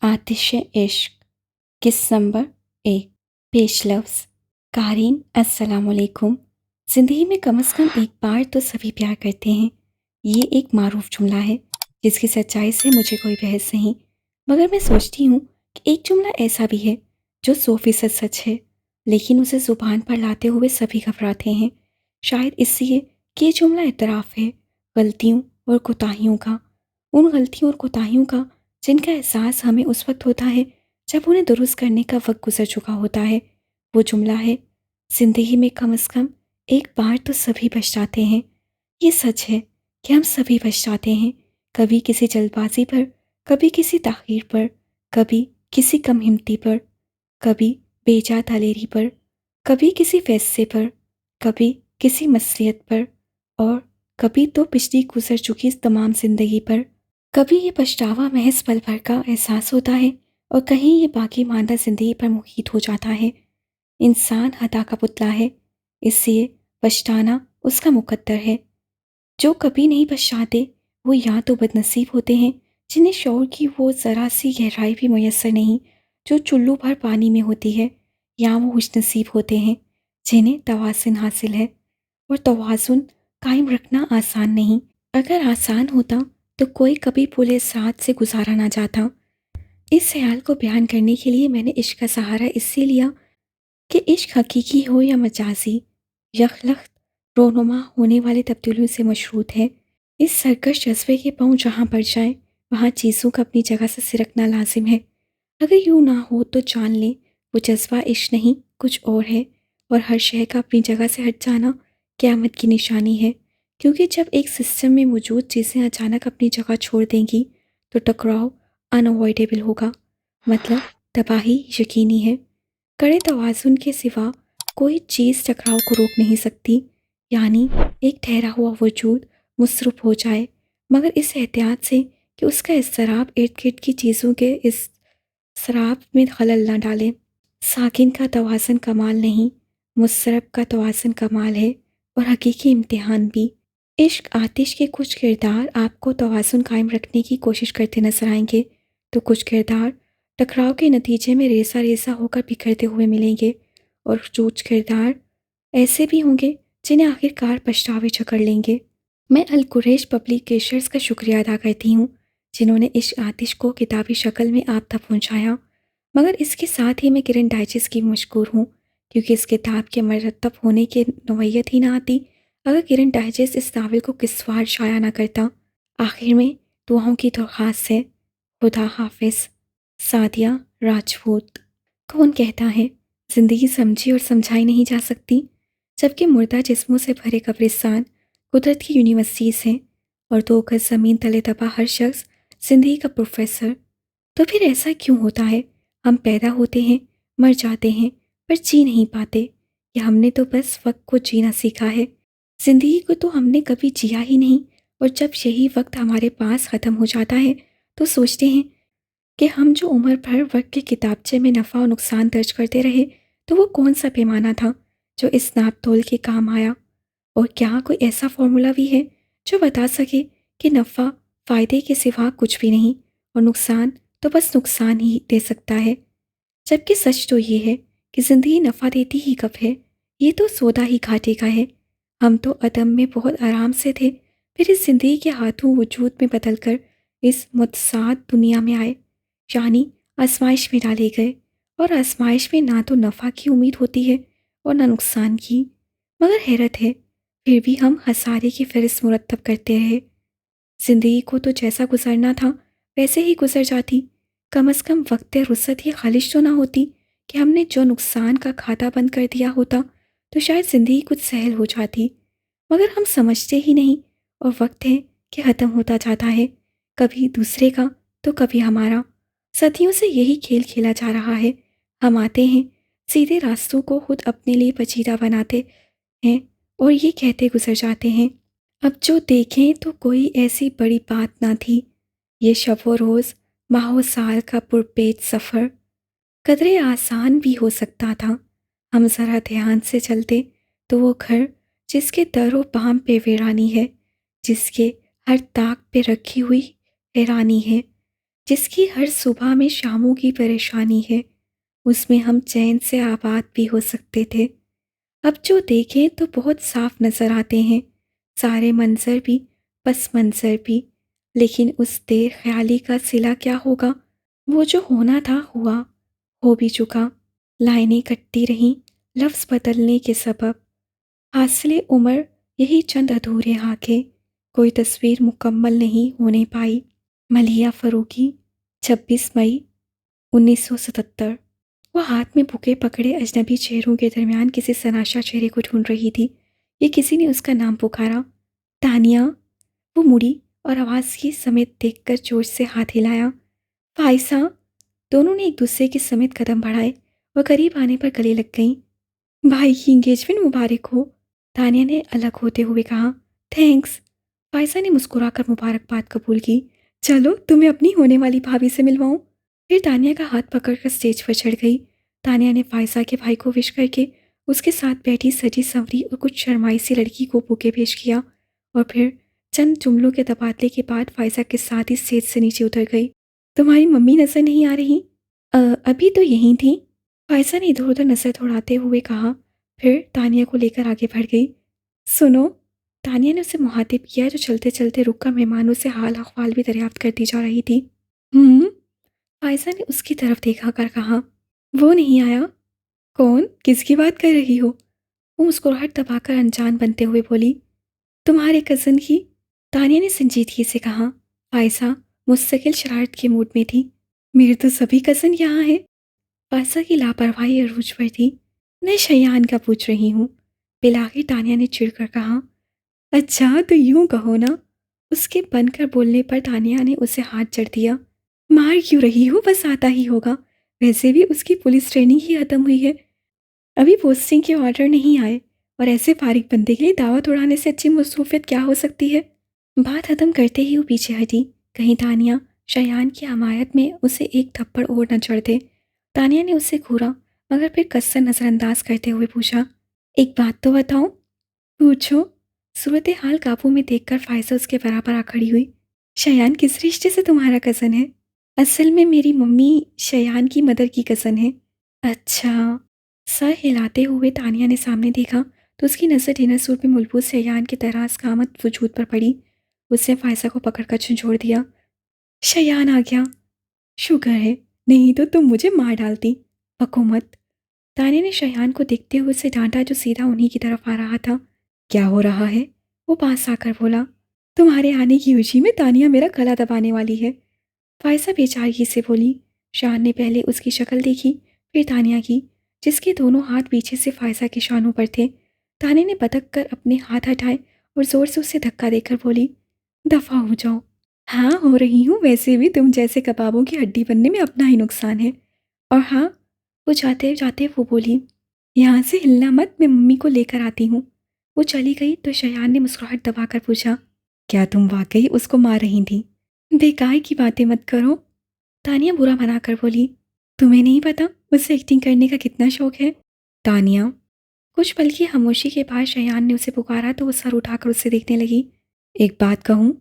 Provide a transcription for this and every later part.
आतिश इश्क किस्सा नंबर 1 पेश लफ्ज़ कारीन अस्सलाम वालेकुम। ज़िंदगी में कम से कम एक बार तो सभी प्यार करते हैं। ये एक मारूफ जुमला है जिसकी सच्चाई से मुझे कोई बहस नहीं, मगर मैं सोचती हूँ कि एक जुमला ऐसा भी है जो 100% सच है, लेकिन उसे ज़ुबान पर लाते हुए सभी घबराते हैं। शायद इसलिए कि ये जुमला इतराफ़ है गलतियों और कोताहियों का, उन गलतियों और कोताहियों का जिनका एहसास हमें उस वक्त होता है जब उन्हें दुरुस्त करने का वक्त गुजर चुका होता है। वो जुमला है, ज़िंदगी में कम से कम एक बार तो सभी पछताते हैं। ये सच है कि हम सभी पछताते हैं, कभी किसी जल्दबाजी पर, कभी किसी ताख़ीर पर, कभी किसी कम हिम्मती पर, कभी बेजा दलेरी पर, कभी किसी फैसले पर, कभी किसी मसलियत पर, और कभी तो पिछली गुजर चुकी तमाम ज़िंदगी पर। कभी ये पछतावा महज पल भर का एहसास होता है और कहीं ये बाकी मानदा ज़िंदगी पर मुहीत हो जाता है। इंसान हदा का पुतला है, इसलिए पछताना उसका मुकद्दर है। जो कभी नहीं पछताते वो या तो बदनसीब होते हैं जिन्हें शौर की वो ज़रा सी गहराई भी मुयस्सर नहीं जो चुल्लू भर पानी में होती है, या वो खुशनसीब होते हैं जिन्हें तवाज़ुन हासिल है। और तवाज़ुन कायम रखना आसान नहीं। अगर आसान होता तो कोई कभी पुलिस रात से गुजारा ना जाता। इस ख्याल को बयान करने के लिए मैंने इश्क का सहारा इससे लिया कि इश्क हकीकी हो या मजाजी, यखलख्त रोनुमा होने वाली तब्दीलियों से मशरूत है। इस सरकश जज्बे के पाँव जहाँ पड़ जाए वहाँ चीज़ों का अपनी जगह से सिरकना लाजिम है। अगर यूँ ना हो तो जान लें वो जज्बा इश्क नहीं कुछ और है, और हर शय का अपनी जगह से हट जाना क़यामत की निशानी है। क्योंकि जब एक सिस्टम में मौजूद चीज़ें अचानक अपनी जगह छोड़ देंगी तो टकराव अनअवॉइडेबल होगा, मतलब तबाही यकीनी है। कड़े तवाज़ुन के सिवा कोई चीज़ टकराव को रोक नहीं सकती, यानी एक ठहरा हुआ वजूद मुसरुफ हो जाए, मगर इस एहतियात से कि उसका इज़्तिराब इर्द गिर्द की चीज़ों के इस शराब में खलल न डालें। साकिन का तवाज़ुन कमाल नहीं, मुस्तरब का तवाज़ुन कमाल है, और हकीकी इम्तिहान भी। इश्क आतिश के कुछ किरदार आपको तवाज़ुन कायम रखने की कोशिश करते नजर आएंगे, तो कुछ किरदार टकराव के नतीजे में रेसा रेसा होकर बिखरते हुए मिलेंगे, और कुछ किरदार ऐसे भी होंगे जिन्हें आखिरकार पछतावे जकड़ लेंगे। मैं अल कुरैश पब्लिकेशर्स का शुक्रिया अदा करती हूँ जिन्होंने इश्क आतिश को किताबी शक्ल में आप तक पहुँचाया, मगर इसके साथ ही मैं किरण डाइजेस्ट की मशकूर हूँ, क्योंकि इस किताब के मरतब होने की नौयत ही ना आती अगर किरण डाइजेस्ट इस नावल को किस्वार शाया ना करता। आखिर में दुआओं की दरख्वास्त है। खुदा हाफिज़। सादिया राजपूत। कौन कहता है ज़िंदगी समझी और समझाई नहीं जा सकती, जबकि मुर्दा जिस्मों से भरे कब्रिस्तान कुदरत की यूनिवर्सिटीज़ हैं, और 2 गज ज़मीन तले दबा हर शख्स ज़िंदगी का प्रोफेसर। तो फिर ऐसा क्यों होता है, हम पैदा होते हैं, मर जाते हैं, पर जी नहीं पाते, या हमने तो बस वक्त को जीना सीखा है, ज़िंदगी को तो हमने कभी जिया ही नहीं। और जब यही वक्त हमारे पास ख़त्म हो जाता है तो सोचते हैं कि हम जो उम्र भर वक्त के किताबचे में नफ़ा और नुकसान दर्ज करते रहे, तो वो कौन सा पैमाना था जो इस नाप तोल के काम आया। और क्या कोई ऐसा फार्मूला भी है जो बता सके कि नफ़ा फ़ायदे के सिवा कुछ भी नहीं, और नुकसान तो बस नुकसान ही दे सकता है। जबकि सच तो ये है कि ज़िंदगी नफ़ा देती ही कब है, ये तो सौदा ही घाटे का है। हम तो अदम में बहुत आराम से थे, फिर इस ज़िंदगी के हाथों वजूद में बदल कर इस मुतसाद दुनिया में आए, यानी आजमाइश में डाले गए। और आजमाइश में ना तो नफ़ा की उम्मीद होती है और ना नुकसान की, मगर हैरत है फिर भी हम हसारे की फ़हरिस्त मुरतब करते रहे। ज़िंदगी को तो जैसा गुजरना था वैसे ही गुजर जाती, कम से कम वक्त रुसत ये खालिश तो ना होती कि हमने जो नुकसान का खाता बंद कर दिया होता तो शायद ज़िंदगी कुछ सहल हो जाती। मगर हम समझते ही नहीं, और वक्त है कि ख़त्म होता जाता है, कभी दूसरे का तो कभी हमारा। सदियों से यही खेल खेला जा रहा है। हम आते हैं, सीधे रास्तों को खुद अपने लिए पचीदा बनाते हैं, और ये कहते गुजर जाते हैं, अब जो देखें तो कोई ऐसी बड़ी बात ना थी। ये शब व रोज़ माह व साल का पुरपेच सफ़र कदरे आसान भी हो सकता था। हम ज़रा ध्यान से चलते तो वो घर जिसके दरो बाम पे वीरानी है, जिसके हर ताक पे रखी हुई हैरानी है, जिसकी हर सुबह में शामों की परेशानी है, उसमें हम चैन से आबाद भी हो सकते थे। अब जो देखें तो बहुत साफ नजर आते हैं, सारे मंजर भी, बस मंजर भी। लेकिन उस देर ख्याली का सिला क्या होगा? वो जो होना था हुआ, हो भी चुका। लाइनें कटती रहीं, लफ्ज़ बदलने के सबब। हासिले उम्र यही चंद अधूरे हाके, कोई तस्वीर मुकम्मल नहीं होने पाई। मलिया फ़रूकी, 26 मई 1977। वो हाथ में बुके पकड़े अजनबी चेहरों के दरमियान किसी सनाशा चेहरे को ढूंढ रही थी। ये किसी ने उसका नाम पुकारा, तानिया। वो मुड़ी और आवाज़ की समेत देखकर जोश से हाथ हिलाया। फाइसा। दोनों ने एक दूसरे के समेत कदम बढ़ाए और करीब आने पर गले लग गईं। भाई की एंगेजमेंट मुबारक हो, तानिया ने अलग होते हुए कहा। थैंक्स। फाइसा ने मुस्कुराकर मुबारकबाद कबूल की। चलो तुम्हें अपनी होने वाली भाभी से मिलवाऊं। फिर तानिया का हाथ पकड़कर स्टेज पर चढ़ गई। तानिया ने फाइसा के भाई को विश करके उसके साथ बैठी सजी संवरी और कुछ शर्माई सी लड़की को बुके पेश किया और फिर चंद जुमलों के तबादले के बाद फाइसा के साथ ही स्टेज से नीचे उतर गई। तुम्हारी मम्मी नजर नहीं आ रही? अभी तो यहीं थी, फाइजा ने इधर उधर नजर दौड़ाते हुए कहा। फिर तानिया को लेकर आगे बढ़ गई। सुनो, तानिया ने उसे मुहातिब किया जो चलते चलते रुककर मेहमानों से हाल अहवाल भी दरियाफ्त करती जा रही थी। हम्म। फाइजा ने उसकी तरफ देखा कर कहा। वो नहीं आया? कौन? किसकी बात कर रही हो? वो मुस्कुराहट दबाकर अनजान बनते हुए बोली। तुम्हारे कज़न की। तानिया ने संजीदगी से कहा। फाइजा मुस्तकिल शरारत के मूड में थी। मेरे तो सभी कज़न यहाँ हैं। फाइजा की लापरवाही अरूज पर थी। मैं शयान का पूछ रही हूँ, बिलागी तानिया ने चिढ़कर कहा। अच्छा तो यूं कहो ना। उसके बनकर बोलने पर तानिया ने उसे हाथ जड़ दिया। मार क्यों रही हो, बस आता ही होगा। वैसे भी उसकी पुलिस ट्रेनिंग ही खत्म हुई है, अभी पोस्टिंग के ऑर्डर नहीं आए। और ऐसे फारिग बंदे के लिए दावत उड़ाने से अच्छी मसरूफियत क्या हो सकती है? बात खत्म करते ही वो पीछे हटी, कहीं तानिया शयान की हमायत में उसे एक थप्पड़ और न चढ़ दे। तानिया ने उसे घूरा मगर फिर कसर नज़रअंदाज करते हुए पूछा। एक बात तो बताओ। पूछो। सूरत हाल काबू में देखकर फायजा उसके बराबर आ खड़ी हुई। शयान किस रिश्ते से तुम्हारा कज़न है? असल में मेरी मम्मी शयान की मदर की कज़न है। अच्छा। सर हिलाते हुए तानिया ने सामने देखा तो उसकी नज़र डिनर सूट में मुलबूस शयान के तराज कामत वजूद पर पड़ी। उसने फायजा को पकड़कर झंझोड़ दिया। शयान आ गया। शुक्र है, नहीं तो तुम मुझे मार डालती। हुकूमत। तानिया ने शयान को देखते हुए उसे डांटा जो सीधा उन्हीं की तरफ आ रहा था। क्या हो रहा है? वो पास आकर बोला। तुम्हारे आने की खुशी में तानिया मेरा गला दबाने वाली है। फायजा बेचारगी से बोली। शान ने पहले उसकी शक्ल देखी, फिर तानिया की, जिसके दोनों हाथ पीछे से फायजा के शानों पर थे। तानिया ने बदक कर अपने हाथ हटाए और जोर से उसे धक्का देकर बोली। दफा हो जाओ। हाँ हो रही हूँ, वैसे भी तुम जैसे कबाबों की हड्डी बनने में अपना ही नुकसान है। और हाँ, वो जाते जाते वो बोली। यहाँ से हिलना मत, मैं मम्मी को लेकर आती हूँ। वो चली गई तो शयान ने मुस्कुराहट दबाकर पूछा। क्या तुम वाकई उसको मार रही थी? बेकार की बातें मत करो, तानिया बुरा मनाकर बोली। तुम्हें नहीं पता उसे एक्टिंग करने का कितना शौक है? तानिया। कुछ पल की खामोशी के बाद शयान ने उसे पुकारा तो वो सर उठाकर उससे देखने लगी। एक बात कहूँ?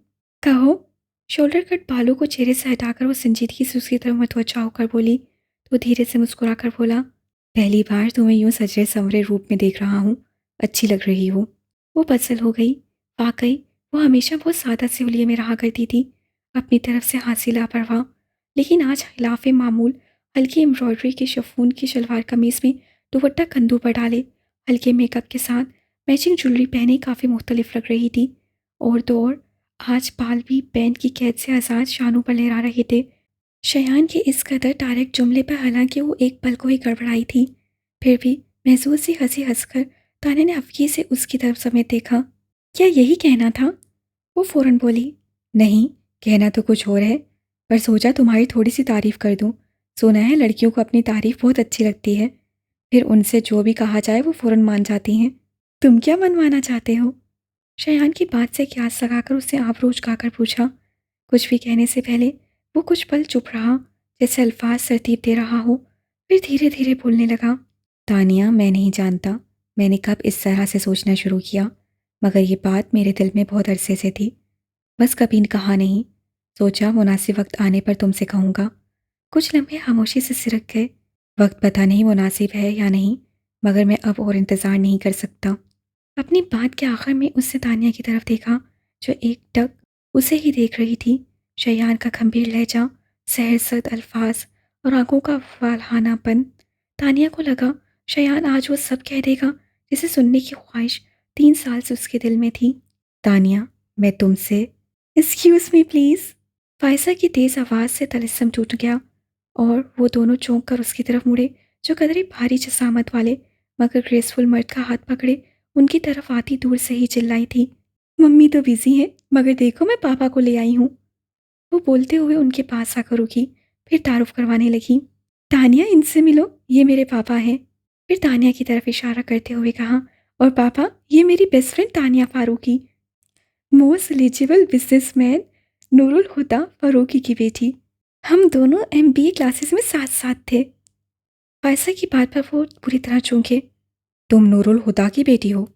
कहो। शोल्डर कट बालों को चेहरे से हटाकर वो संजीदगी से उसकी तरफ मतवज्जा होकर बोली। तो धीरे से मुस्कुराकर बोला। पहली बार तुम्हें यूं सजरे संवरे रूप में देख रहा हूँ, अच्छी लग रही हो। वो पजल हो गई। वाकई वो हमेशा बहुत सादा से हुलिये में रहा करती थी, अपनी तरफ से हासिल लापरवाह। लेकिन आज खिलाफ मामूल हल्की एम्ब्रॉयडरी की शिफॉन की शलवार कमीज में दुपट्टा कंधों पर डाले, हल्के मेकअप के साथ मैचिंग ज्वेलरी पहने काफ़ी मुख्तलिफ लग रही थी। और तो और आज बाल भी बैंड की कैद से आज़ाद शानों पर लहरा रहे थे। शयान के इस कदर डायरेक्ट जुमले पर हालांकि वो एक पल को ही गड़बड़ाई थी, फिर भी महसूस सी हंसी हंसकर ताने ने हल्की से उसकी तरफ समेत देखा। क्या यही कहना था? वो फौरन बोली। नहीं, कहना तो कुछ और है, पर सोचा तुम्हारी थोड़ी सी तारीफ कर दूं। सुना है लड़कियों को अपनी तारीफ बहुत अच्छी लगती है, फिर उनसे जो भी कहा जाए वो फौरन मान जाती हैं। तुम क्या मनवाना चाहते हो? शयान की बात से क्यास लगाकर उसने आबरूज खाकर पूछा। कुछ भी कहने से पहले वो कुछ पल चुप रहा, जैसे अल्फाज तरतीब दे रहा हो। फिर धीरे धीरे बोलने लगा। तानिया, मैं नहीं जानता मैंने कब इस तरह से सोचना शुरू किया, मगर ये बात मेरे दिल में बहुत अरसे से थी, बस कभी कहा नहीं। सोचा मुनासिब वक्त आने पर तुमसे कहूँगा। कुछ लम्हे खामोशी से सिरक गए। वक्त पता नहीं मुनासिब है या नहीं, मगर मैं अब और इंतज़ार नहीं कर सकता। अपनी बात के आखिर में उसने तानिया की तरफ देखा, जो एकटक उसे ही देख रही थी। शयान का गंभीर लहजा, सहरसद अल्फाज और आंखों का वालहानापन। तानिया को लगा शयान आज वो सब कह देगा जिसे सुनने की ख्वाहिश 3 साल से उसके दिल में थी। तानिया, मैं तुमसे। Excuse me please. फायसा की तेज़ आवाज़ से तलिस्सम टूट गया और वो दोनों चौंक कर उसकी तरफ मुड़े, जो कदरे भारी जसामत वाले मगर ग्रेसफुल मर्द का हाथ पकड़े उनकी तरफ आती दूर से ही चिल्लाई थी, मम्मी तो बिजी हैं, मगर देखो मैं पापा को ले आई हूँ। वो बोलते हुए उनके पास आकर रुकी, फिर तारुफ करवाने लगी, तानिया इनसे मिलो, ये मेरे पापा हैं। फिर तानिया की तरफ इशारा करते हुए कहा, और पापा ये मेरी best friend Tania Farooqui, most eligible businessman Noorul Huda Farooqui की बेटी। हम दोनों एमबीए क्लासेस में साथ साथ थे। फायसा की बात पर वो पूरी तरह चौंके। तुम नूरुल हुदा की बेटी हो?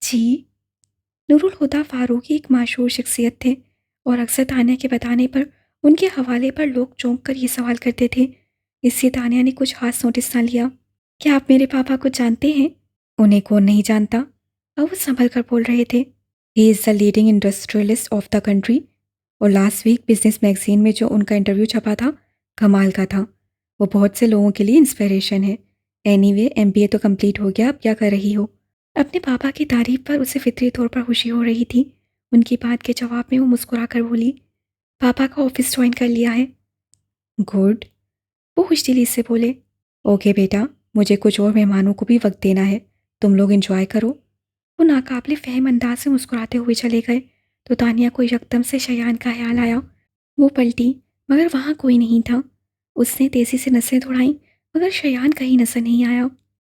जी। नूरुल हुदा फारूकी एक मशहूर शख्सियत थे और अक्सर तानिया के बताने पर उनके हवाले पर लोग चौंक कर ये सवाल करते थे। इससे तानिया ने कुछ खास नोटिस ना लिया। क्या आप मेरे पापा को जानते हैं? उन्हें कौन नहीं जानता? अब वो संभल कर बोल रहे थे। He is the leading industrialist of the country. और लास्ट वीक बिजनेस मैगजीन में जो उनका इंटरव्यू छपा था, कमाल का था। वो बहुत से लोगों के लिए इंस्पिरेशन है। एनीवे, एमबीए तो कंप्लीट हो गया, अब क्या कर रही हो? अपने पापा की तारीफ पर उसे फितरी तौर पर खुशी हो रही थी। उनकी बात के जवाब में वो मुस्कुरा कर बोली, पापा का ऑफिस ज्वाइन कर लिया है। गुड। वो खुशदिली से बोले, ओके बेटा, मुझे कुछ और मेहमानों को भी वक्त देना है, तुम लोग एंजॉय करो। वो नाकाबिले फहम अंदाज से मुस्कुराते हुए चले गए तो तानिया को यकदम से शयान का ख्याल आया। वो पलटी, मगर वहाँ कोई नहीं था। उसने तेजी से नसें दौड़ाईं, मगर शयान कहीं नजर नहीं आया।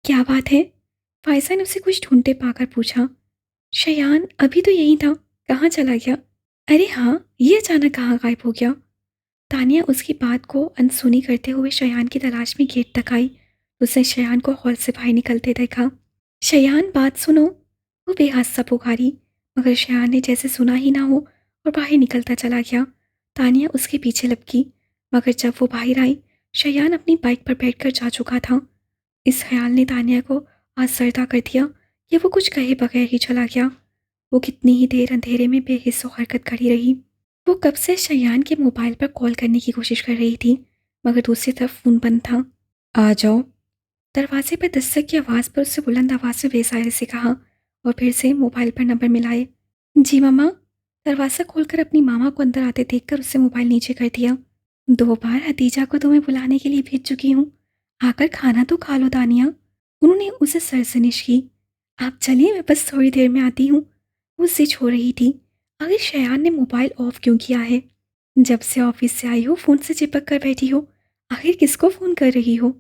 क्या बात है? फायसा ने उसे कुछ ढूंढते पाकर पूछा। शयान अभी तो यही था, कहाँ चला गया? अरे हाँ, ये अचानक कहाँ गायब हो गया? तानिया उसकी बात को अनसुनी करते हुए शयान की तलाश में गेट तक आई। उसने शयान को हॉल से बाहर निकलते देखा। शयान, बात सुनो। वो बेहद सा पुकारी, मगर शयान ने जैसे सुना ही ना हो और बाहर निकलता चला गया। तानिया उसके पीछे लपकी, मगर जब वो बाहर आई, शयान अपनी बाइक पर बैठकर जा चुका था। इस ख्याल ने तानिया को आसरदा कर दिया कि वो कुछ कहे बगैर ही चला गया। वो कितनी ही देर अंधेरे में बेहिस्सो हरकत खड़ी रही। वो कब से शयान के मोबाइल पर कॉल करने की कोशिश कर रही थी, मगर दूसरी तरफ फ़ोन बंद था। आ जाओ। दरवाजे पर दस्तक की आवाज़ पर उससे बुलंद आवाज़ में बेसारे से कहा और फिर से मोबाइल पर नंबर मिलाए। जी मामा। दरवाज़ा खोलकर अपनी मामा को अंदर आते देखकर उससे मोबाइल नीचे कर दिया। 2 बार हतीजा को तुम्हें बुलाने के लिए भेज चुकी हूँ, आकर खाना तो खा लो तानिया। उन्होंने उसे सरजनिश की। आप चलिए, मैं बस थोड़ी देर में आती हूँ। वो जिद हो रही थी, आखिर शयान ने मोबाइल ऑफ क्यों किया है? जब से ऑफिस से आई हो फ़ोन से चिपक कर बैठी हो, आखिर किसको फ़ोन कर रही हो?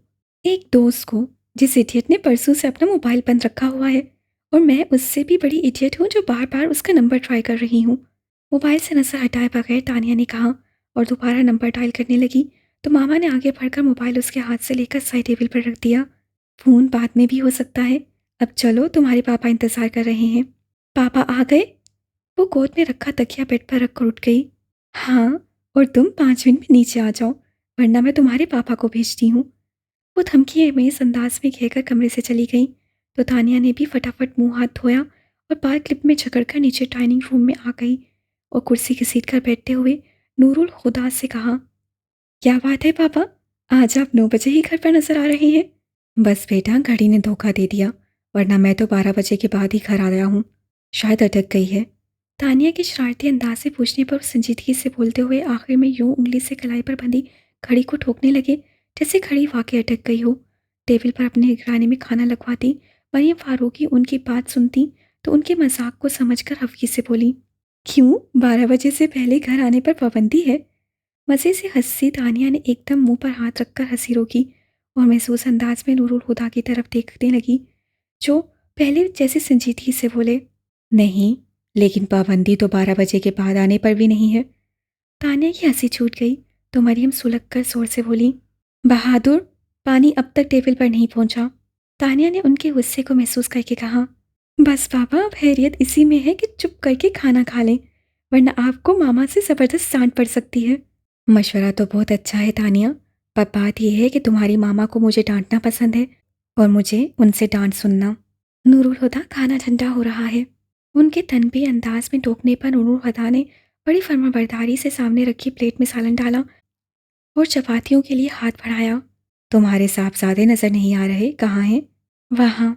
एक दोस्त को, जिस इडियट ने परसों से अपना मोबाइल बंद रखा हुआ है। और मैं उससे भी बड़ी इडियट हूँ जो बार बार उसका नंबर ट्राई कर रही हूँ। मोबाइल से नजर हटाए बगैर तानिया ने कहा और दोबारा नंबर डायल करने लगी तो मामा ने आगे बढ़कर मोबाइल उसके हाथ से लेकर साइड टेबल पर रख दिया। फ़ोन बाद में भी हो सकता है, अब चलो, तुम्हारे पापा इंतज़ार कर रहे हैं। पापा आ गए? वो गोद में रखा तकिया बेड पर रख कर उठ गई। हाँ, और तुम 5 मिनट में नीचे आ जाओ, वरना मैं तुम्हारे पापा को भेजती हूँ। वो धमकी में इस अंदाज में कहकर कमरे से चली गई तो तानिया ने भी फटाफट मुंह हाथ धोया और बार क्लिप में झकड़कर नीचे डाइनिंग रूम में आ गई और कुर्सी घसीट कर बैठते हुए नूरुल खुदा से कहा, क्या बात है पापा, आज आप 9 बजे ही घर पर नजर आ रहे हैं? बस बेटा, घड़ी ने धोखा दे दिया, वरना मैं तो 12 बजे के बाद ही घर आ गया हूँ। शायद अटक गई है। तानिया के शरारती अंदाज से पूछने पर संजीदगी से बोलते हुए आखिर में यूं उंगली से कलाई पर बंधी घड़ी को ठोकने लगे जैसे घड़ी वाकई अटक गई हो। टेबल पर अपने निगरानी में खाना लगवाती मरियम फारूकी उनकी बात सुनती तो उनके मजाक को समझकर हल्की से बोली, क्यों 12 बजे से पहले घर आने पर पाबंदी है? मज़े से हंसी तानिया ने एकदम मुंह पर हाथ रखकर हंसी रोकी और महसूस अंदाज में नूरुल हुदा की तरफ देखने लगी, जो पहले जैसे संजीदगी से बोले, नहीं, लेकिन पाबंदी तो 12 बजे के बाद आने पर भी नहीं है। तानिया की हंसी छूट गई तो मरियम सुलग कर जोर से बोली, बहादुर, पानी अब तक टेबल पर नहीं पहुंचा। तानिया ने उनके गुस्से को महसूस करके कहा, बस पापा, अब हैरियत इसी में है कि चुप करके खाना खा लें, वरना आपको मामा से ज़बरदस्त डांट पड़ सकती है। मशवरा तो बहुत अच्छा है तानिया, पर बात यह है कि तुम्हारी मामा को मुझे डांटना पसंद है और मुझे उनसे डांट सुनना। नूरुल हुदा खाना ठंडा हो रहा है। उनके तनबी अंदाज में टोकने पर नूरुल हुदा ने बड़ी फर्माबरदारी से सामने रखी प्लेट में सालन डाला और चपातियों के लिए हाथ बढ़ाया। तुम्हारे साहबजादे नजर नहीं आ रहे, कहाँ हैं? वहाँ।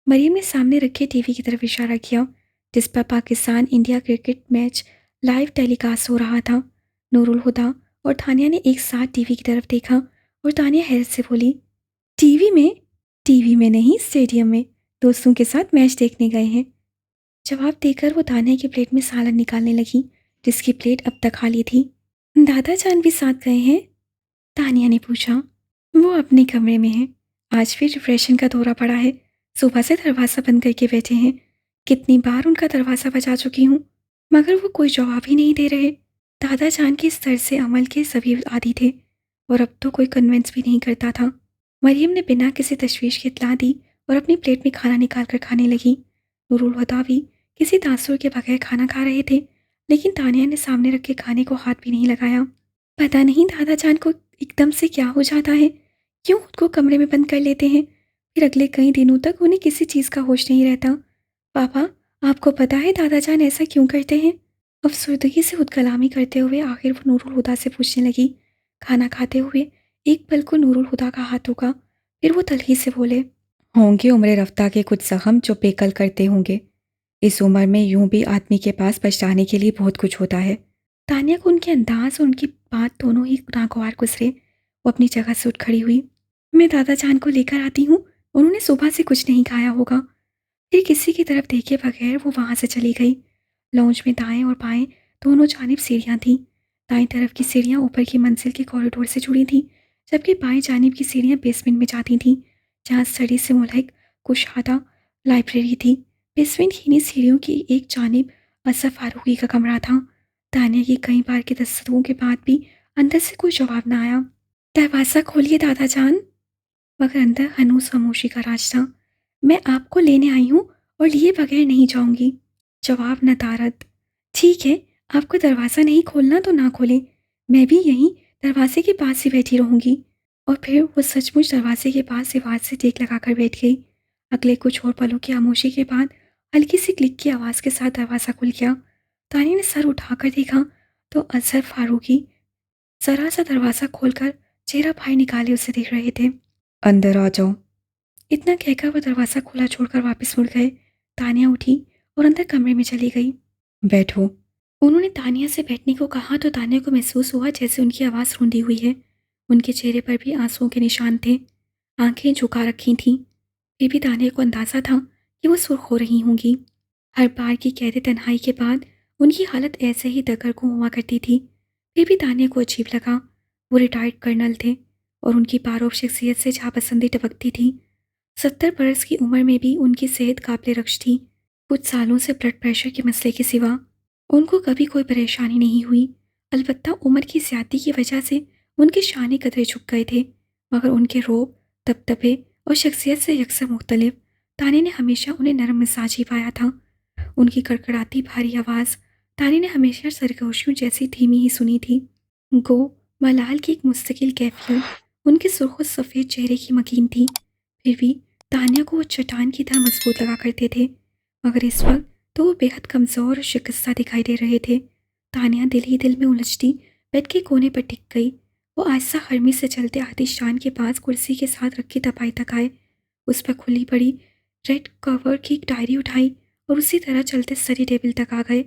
मरियम ने सामने रखे टीवी की तरफ इशारा किया, जिस पर Pakistan India cricket match live telecast हो रहा था। नूरुल हुदा और तानिया ने एक साथ टीवी की तरफ देखा और तानिया हैरत से बोली, टीवी में? टीवी में नहीं, स्टेडियम में। दोस्तों के साथ मैच देखने गए हैं। जवाब देकर वो तानिया की प्लेट में सालन निकालने लगी, जिसकी प्लेट अब तक खाली थी। दादा जान भी साथ गए हैं? तानिया ने पूछा। वो अपने कमरे में है। आज फिर डिप्रेशन का दौरा पड़ा है। सुबह से दरवाज़ा बंद करके बैठे हैं। कितनी बार उनका दरवाज़ा बजा चुकी हूँ, मगर वो कोई जवाब ही नहीं दे रहे। दादा जान के इस तरह से अमल के सभी आदी थे और अब तो कोई कन्विंस भी नहीं करता था। मरियम ने बिना किसी तशवीश के इत्तला दी और अपनी प्लेट में खाना निकाल कर खाने लगी। नूरुल हुदा भी किसी तासुर के बगैर खाना खा रहे थे, लेकिन तानिया ने सामने रखे खाने को हाथ भी नहीं लगाया। पता नहीं दादा जान को एकदम से क्या हो जाता है, क्यों खुद को कमरे में बंद कर लेते हैं, फिर अगले कई दिनों तक उन्हें किसी चीज़ का होश नहीं रहता। पापा, आपको पता है दादा जान ऐसा क्यों करते हैं? अफसरदगी से खुद कलामी करते हुए आखिर वो नूरुल हुदा से पूछने लगी। खाना खाते हुए एक पल को नूरुल हुदा का हाथ रुका, फिर वो तल्खी से बोले, होंगे उम्र रफ्ता के कुछ जख्म जो बेकल करते होंगे। इस उम्र में यूं भी आदमी के पास पछताने के लिए बहुत कुछ होता है। तानिया को उनके अंदाज और उनकी बात दोनों ही नागवार गुजरे। वो अपनी जगह से उठ खड़ी हुई। मैं दादा जान को लेकर आती हूँ, उन्होंने सुबह से कुछ नहीं खाया होगा। फिर किसी की तरफ देखे बगैर वो वहाँ से चली गई। लॉन्ज में दाएं और बाएं दोनों जानिब सीढ़ियाँ थीं। दाईं तरफ की सीढ़ियाँ ऊपर की मंजिल के कॉरिडोर से जुड़ी थीं, जबकि बाएं जानिब की सीढ़ियाँ बेसमेंट में जाती थीं, जहाँ स्टडी से मुल्हिक कुशादा लाइब्रेरी थी। बेसमेंट की इन्हीं सीढ़ियों की एक जानिब असर फारूकी का कमरा था। तानिया की कई बार के दस्तकों के बाद भी अंदर से कोई जवाब न आया। दरवाज़ा खोलिए दादा जान। मगर अंदर हनूस खामोशी का राज था। मैं आपको लेने आई हूँ और लिए बगैर नहीं जाऊंगी। जवाब नदारद। ठीक है, आपको दरवाज़ा नहीं खोलना तो ना खोले, मैं भी यहीं दरवाजे के पास ही बैठी रहूंगी। और फिर वो सचमुच दरवाजे के पास दीवार से टेक लगाकर बैठ गई। अगले कुछ और पलों की खामोशी के बाद हल्की सी क्लिक की आवाज़ के साथ दरवाज़ा खुल गया। तानी ने सर उठाकर देखा तो अजहर फारूकी जरा सा दरवाज़ा खोलकर चेहरा बाहर निकाले उसे देख रहे थे। अंदर आ जाओ। इतना कहकर वो दरवाज़ा खुला छोड़कर वापस मुड़ गए। तानिया उठी और अंदर कमरे में चली गई। बैठो। उन्होंने तानिया से बैठने को कहा तो तानिया को महसूस हुआ जैसे उनकी आवाज़ रूंधी हुई है। उनके चेहरे पर भी आंसुओं के निशान थे, आंखें झुका रखी थीं। फिर भी तानिया को अंदाज़ा था कि वो सुर्ख हो रही होंगी। हर बार की कैद तन्हाई के बाद उनकी हालत ऐसे ही दरगम हुआ करती थी। फिर भी तानिया को अजीब लगा। वो रिटायर्ड कर्नल थे और उनकी पारोब शख्सियत से झापसंदी टपकती थी। 70 बरस की उम्र में भी उनकी सेहत काबिल रख्श थी। कुछ सालों से ब्लड प्रेशर के मसले के सिवा उनको कभी कोई परेशानी नहीं हुई। अलबत्ता उम्र की ज्यादती की वजह से उनके शानी कदरे झुक गए थे, मगर उनके रोब, दबदबे और शख्सियत से यकसर मुख्तलिफ। ताने ने हमेशा उन्हें नरम मिजाज ही पाया था। उनकी कड़कड़ाती भारी आवाज़ ताने ने हमेशा सरगोशियों जैसी धीमी ही सुनी थी। गो मलाल की एक मुस्तकिल कैफियत उनके सुर्ख सफ़ेद चेहरे की मकीन थी। फिर भी तानिया को वो चट्टान की तरह मजबूत लगा करते थे, मगर इस वक्त तो वो बेहद कमज़ोर और शिकस्ता दिखाई दे रहे थे। तानिया दिल ही दिल में उलझती बेड के कोने पर टिक गई। वो आहिस्ता हरमी से चलते आतिशान के पास कुर्सी के साथ रखी तपाई तक आए। उस पर खुली पड़ी रेड कवर की एक डायरी उठाई और उसी तरह चलते स्टडी टेबल तक आ गए।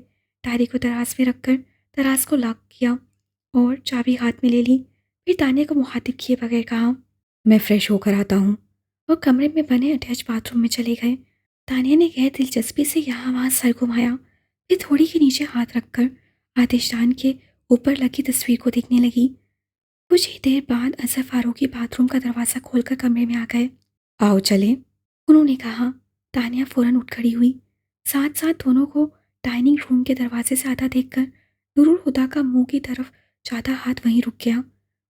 डायरी को दराज में रखकर दराज को लॉक किया और चाबी हाथ में ले ली। फिर तानिया को मुखातिब किए बगैर कहा, मैं फ्रेश होकर आता हूँ, और कमरे में बने अटैच बाथरूम में चले गए। तानिया ने गैर दिलचस्पी से यहाँ वहाँ सर घुमाया, फिर थोड़ी के नीचे हाथ रखकर आतिशान के ऊपर लगी तस्वीर को देखने लगी। कुछ ही देर बाद अजहर फारूकी बाथरूम का दरवाज़ा खोलकर कमरे में आ गए। आओ चले, उन्होंने कहा। तानिया फौरन उठ खड़ी हुई। साथ साथ दोनों को डाइनिंग रूम के दरवाजे से आता देखकर नूरुल हुदा का मुंह की तरफ जाता हाथ वहीं रुक गया।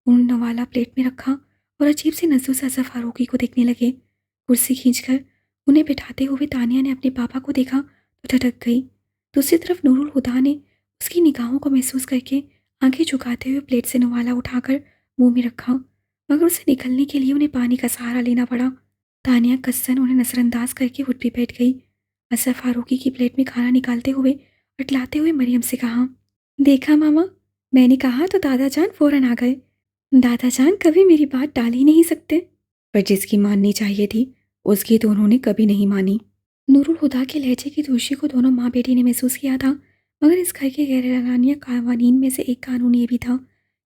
उन्होंने नवाला प्लेट में रखा और अजीब सी नजरों से अजहर फारूकी को देखने लगे। कुर्सी खींचकर उन्हें बिठाते हुए तानिया ने अपने पापा को देखा तो ठटक गई। दूसरी तरफ नूरुल हुदा ने उसकी निगाहों को महसूस करके आंखें झुकाते हुए प्लेट से नवाला उठाकर मुंह में रखा, मगर उसे निकलने के लिए उन्हें पानी का सहारा लेना पड़ा। तानिया कस्सन उन्हें नजरअंदाज करके उठ भी बैठ गई। असर फारूकी की प्लेट में खाना निकालते हुए अटलाते हुए मरियम से कहा, देखा मामा, मैंने कहा तो दादा जान फौरन आ गए। दादा जान कभी मेरी बात टाल ही नहीं सकते। पर जिसकी माननी चाहिए थी उसकी तो उन्होंने कभी नहीं मानी। नूरुल हुदा के लहजे की दोषी को दोनों माँ बेटी ने महसूस किया था, मगर इस घर के गैरलानिया कानून में से एक कानून ये भी था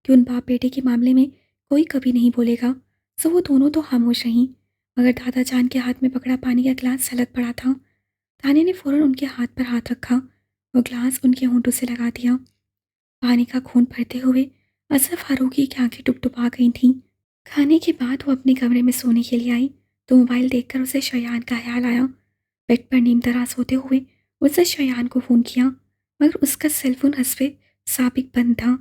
कि उन बाप बेटे के मामले में कोई कभी नहीं बोलेगा। सो वो दोनों तो खामोश रहीं, मगर दादा जान के हाथ में पकड़ा पानी का गिलास छलक पड़ा था। ताने ने फौरन उनके हाथ पर हाथ रखा और ग्लास उनके होंठों से लगा दिया। पानी का खून भरते हुए असर फारूकी की आंखें टुपटुपा गई थीं। खाने के बाद वो अपने कमरे में सोने के लिए आई तो मोबाइल देखकर उसे शयान का ख्याल आया। बेड पर नींद दराज होते हुए उसने शयान को फ़ोन किया, मगर उसका सेलफोन हस्बे साबिक बंद था।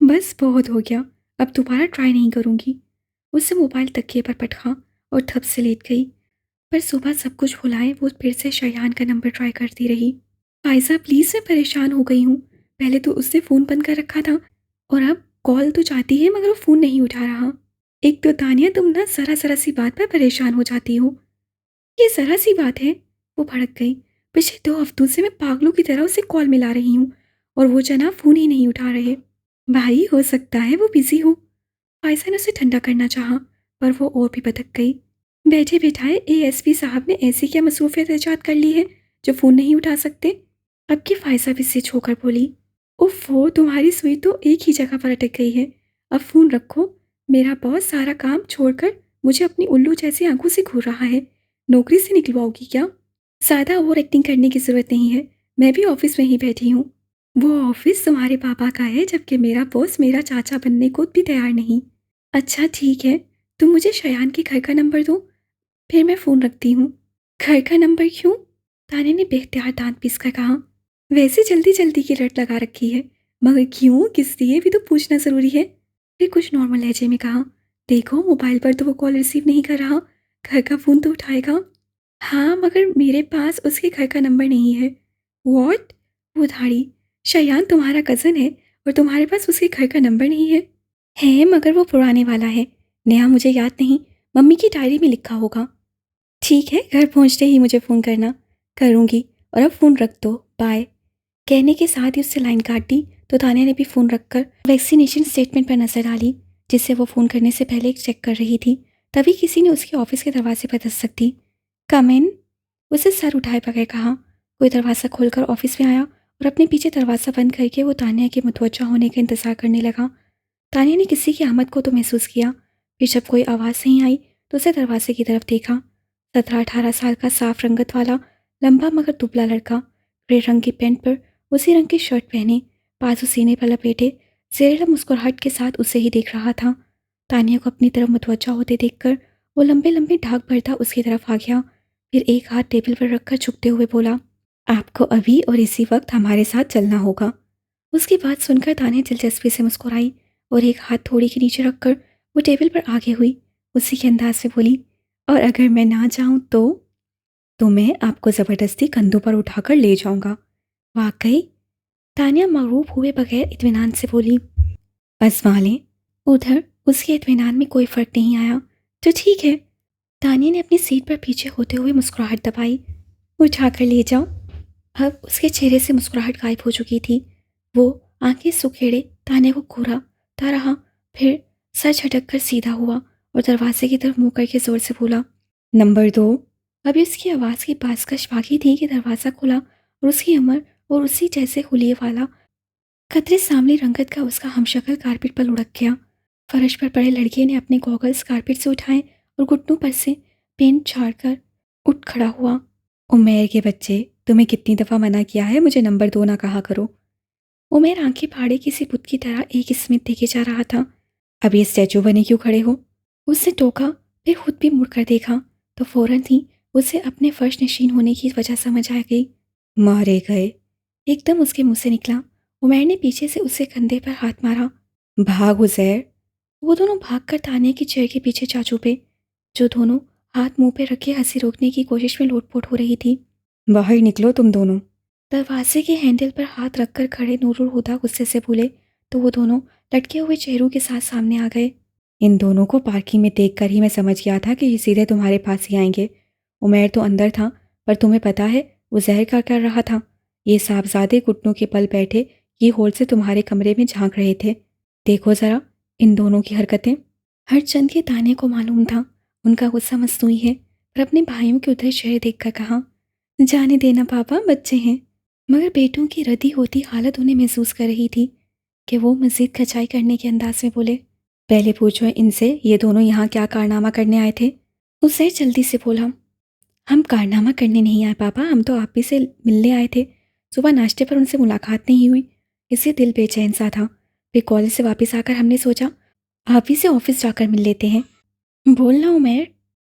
बस बहुत हो गया, अब दोबारा ट्राई नहीं करूँगी। उससे मोबाइल तकिए पर पटका और थप से लेट गई। पर सुबह सब कुछ भुलाए वो फिर से शयान का नंबर ट्राई करती रही। फायजा प्लीज़, मैं परेशान हो गई हूँ। पहले तो उसने फ़ोन बंद कर रखा था और अब कॉल तो जाती है मगर वो फ़ोन नहीं उठा रहा। एक तो तानिया, तुम ना ज़रा सी बात पर परेशान हो जाती हो। ये ज़रा सी बात है, वो भड़क गई। पिछले 2 हफ्तों से मैं पागलों की तरह उसे कॉल मिला रही हूँ और वो जनाब फ़ोन ही नहीं उठा रहे। भाई हो सकता है वो बिज़ी हो। फायजा ने उसे ठंडा करना चाहा, पर वो और भी भड़क गई। बैठे बिठाए एएसपी साहब ने ऐसी क्या मसरूफियत ईजाद कर ली है जो फ़ोन नहीं उठा सकते। अब की फायजा भी से होकर बोली, उफ़्फ़ो, तुम्हारी सुई तो एक ही जगह पर अटक गई है। अब फ़ोन रखो, मेरा बॉस सारा काम छोड़कर मुझे अपनी उल्लू जैसी आंखों से घूर रहा है। नौकरी से निकलवाओगी क्या? ज़्यादा ओवर एक्टिंग करने की ज़रूरत नहीं है, मैं भी ऑफिस में ही बैठी हूँ। वो ऑफिस तुम्हारे पापा का है, जबकि मेरा बॉस मेरा चाचा बनने को भी तैयार नहीं। अच्छा ठीक है, तुम मुझे शयान के घर का नंबर दो, फिर मैं फ़ोन रखती हूँ। घर का नंबर क्यों? ताने ने बेख्तियार दांत पीसकर कहा। वैसे जल्दी जल्दी की रट लगा रखी है, मगर क्यों, किस लिए भी तो पूछना ज़रूरी है। फिर कुछ नॉर्मल लहजे में कहा, देखो मोबाइल पर तो वो कॉल रिसीव नहीं कर रहा, घर का फ़ोन तो उठाएगा। हाँ, मगर मेरे पास उसके घर का नंबर नहीं है। वॉट? वो धाड़ी, शयान तुम्हारा कज़न है और तुम्हारे पास उसके घर का नंबर नहीं है? है, मगर वो पुराने वाला है, नया मुझे याद नहीं, मम्मी की डायरी में लिखा होगा। ठीक है, घर पहुंचते ही मुझे फ़ोन करना। करूँगी, और अब फ़ोन रख दो, बाय। कहने के साथ ही उससे लाइन काट दी तो तानिया ने भी फ़ोन रखकर वैक्सीनेशन स्टेटमेंट पर नज़र डाली, जिससे वो फ़ोन करने से पहले चेक कर रही थी। तभी किसी ने उसके ऑफिस के दरवाजे पर दस्तक दी। कम इन। उसे सर उठाए बगैर कहा। कोई दरवाज़ा खोलकर ऑफिस में आया और अपने पीछे दरवाज़ा बंद करके वो तानिया के मुतवज्जा होने का इंतज़ार करने लगा। तानिया ने किसी की आमद को तो महसूस किया, फिर जब कोई आवाज़ नहीं आई तो उसे दरवाजे की तरफ देखा। 17-18 साल का साफ रंगत वाला लंबा मगर दुबला लड़का, ग्रे रंग की पैंट पर उसी रंग की शर्ट पहने, बाजू सीने पर लपेटे, ज़ेरेला मुस्कुराहट के साथ उसे ही देख रहा था। तानिया को अपनी तरफ मुतवज्जा होते देखकर वो लंबे लंबे ढाक भरता उसकी तरफ आ गया। फिर एक हाथ टेबल पर रखकर झुकते हुए बोला, आपको अभी और इसी वक्त हमारे साथ चलना होगा। उसकी बात सुनकर तानिया दिलचस्पी से मुस्कुराई और एक हाथ थोड़ी के नीचे रखकर वो टेबल पर आगे हुई। उसी के अंदाज से बोली, और अगर मैं ना जाऊं तो मैं आपको ज़बरदस्ती कंधों पर उठाकर ले जाऊंगा। वाकई? तानिया मगरूब हुए बगैर इत्मीनान से बोली। आजमा लें। उधर उसके इत्मीनान में कोई फ़र्क नहीं आया। तो ठीक है। तानिया ने अपनी सीट पर पीछे होते हुए मुस्कुराहट दबाई। उठाकर ले जाओ। अब उसके चेहरे से मुस्कुराहट गायब हो चुकी थी। वो आंखें सुखेड़े तानिया को घूरता रहा, फिर सर झटक कर सीधा हुआ और दरवाजे की तरफ मुंह करके जोर से बोला, नंबर 2। अभी उसकी आवाज़ की पेशकश बाकी थी कि दरवाज़ा खुला और उसकी उम्र और उसी जैसे हुलिये वाला कतरे सांवली रंगत का उसका हमशक्ल कारपेट पर लुढ़क गया। फर्श पर पड़े लड़के ने अपने गॉगल्स कारपेट से उठाए और घुटनों पर से पेंट झाड़कर उठ खड़ा हुआ। उमेर के बच्चे, तुम्हें कितनी दफ़ा मना किया है मुझे नंबर 2 ना कहा करो। उमेर आंखें फाड़े किसी बुत की तरह एक स्मित देखे जा रहा था। अब ये स्टैचू बने क्यों खड़े हो? उसने टोका, फिर खुद भी मुड़कर देखा तो फौरन ही उसे अपने फर्श नशीन होने की वजह समझ आ गई। मारे गए, एकदम उसके मुंह से निकला। उमैर ने पीछे से उसके कंधे पर हाथ मारा। भाग उज़ैर। वो दोनों भागकर तानिया की चेयर के पीछे जा छुपे, जो दोनों हाथ मुंह पे रखे हंसी रोकने की कोशिश में लोटपोट हो रही थी। बाहर निकलो तुम दोनों। दरवाजे के हैंडल पर हाथ रखकर खड़े नूरुल हुदा गुस्से से बोले तो वो दोनों लटके हुए चेहरों के साथ सामने आ गए। इन दोनों को पार्किंग में देखकर ही मैं समझ गया था कि ये सीधे तुम्हारे पास ही आएंगे। उमैर तो अंदर था, पर तुम्हें पता है वो जहर का कर रहा था। ये साहबजादे घुटनों के बल बैठे ये होल से तुम्हारे कमरे में झांक रहे थे। देखो जरा इन दोनों की हरकतें। हरचंद के ताने को मालूम था उनका गुस्सा मस्नूई है, पर अपने भाइयों के उधर चेहरे देखकर कहा, जाने देना पापा, बच्चे हैं। मगर बेटों की रदी होती हालत उन्हें महसूस कर रही थी कि वो मज़ीद खचाई करने के अंदाज में बोले, पहले पूछो इनसे ये दोनों यहाँ क्या कारनामा करने आए थे। उसे जल्दी से बोला, हम कारनामा करने नहीं आए पापा, हम तो आप ही से मिलने आए थे। सुबह नाश्ते पर उनसे मुलाकात नहीं हुई, इससे दिल बेचैन सा था। फिर कॉलेज से वापस आकर हमने सोचा आप ही से ऑफिस जाकर मिल लेते हैं। बोलना उमैर।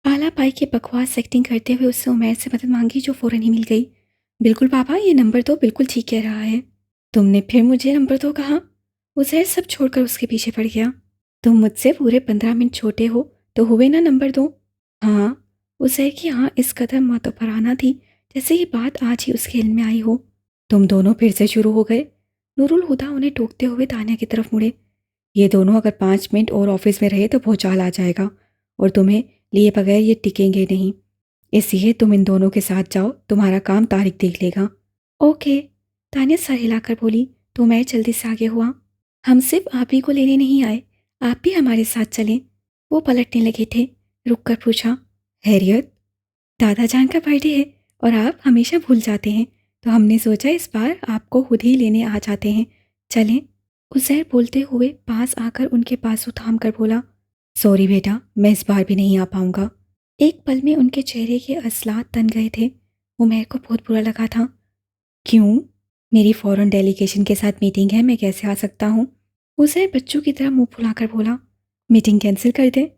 आला पाई के बकवास एक्टिंग करते हुए उससे उमैर से मदद मांगी, जो फ़ौरन ही मिल गई। बिल्कुल पापा, ये नंबर तो बिल्कुल ठीक कह रहा है। तुमने फिर मुझे नंबर दो कहा। उजैर सब छोड़कर उसके पीछे पड़ गया। तुम मुझसे पूरे 15 मिनट छोटे हो तो हुए ना नंबर दो। हाँ। उजैर की हाँ इस कदर मतपराना थी जैसे ये बात आज ही उसके इल्म में आई हो। तुम दोनों फिर से शुरू हो गए। नूरुल हुदा उन्हें टोकते हुए तानिया की तरफ मुड़े। ये दोनों अगर 5 मिनट और ऑफिस में रहे तो भूचाल आ जाएगा और तुम्हें लिए बगैर ये टिकेंगे नहीं। इसलिए तुम इन दोनों के साथ जाओ, तुम्हारा काम तारिक देख लेगा। ओके। तानिया सर हिलाकर बोली तो मैं जल्दी से आगे हुआ। हम सिर्फ आप ही को लेने नहीं आए, आप भी हमारे साथ चलें। वो पलटने लगे थे, रुक कर पूछा, हैरियत, दादा जान का बर्थडे है और आप हमेशा भूल जाते हैं, तो हमने सोचा इस बार आपको खुद ही लेने आ जाते हैं, चलें। उजैर बोलते हुए पास आकर उनके बाजू थाम कर बोला, सॉरी बेटा, मैं इस बार भी नहीं आ पाऊंगा। एक पल में उनके चेहरे के असलात तन गए थे। उमैर को बहुत बुरा लगा था। क्यों? मेरी फॉरेन डेलीगेशन के साथ मीटिंग है, मैं कैसे आ सकता हूँ? उजैर बच्चों की तरह मुंह फुलाकर बोला, मीटिंग कैंसिल कर दे।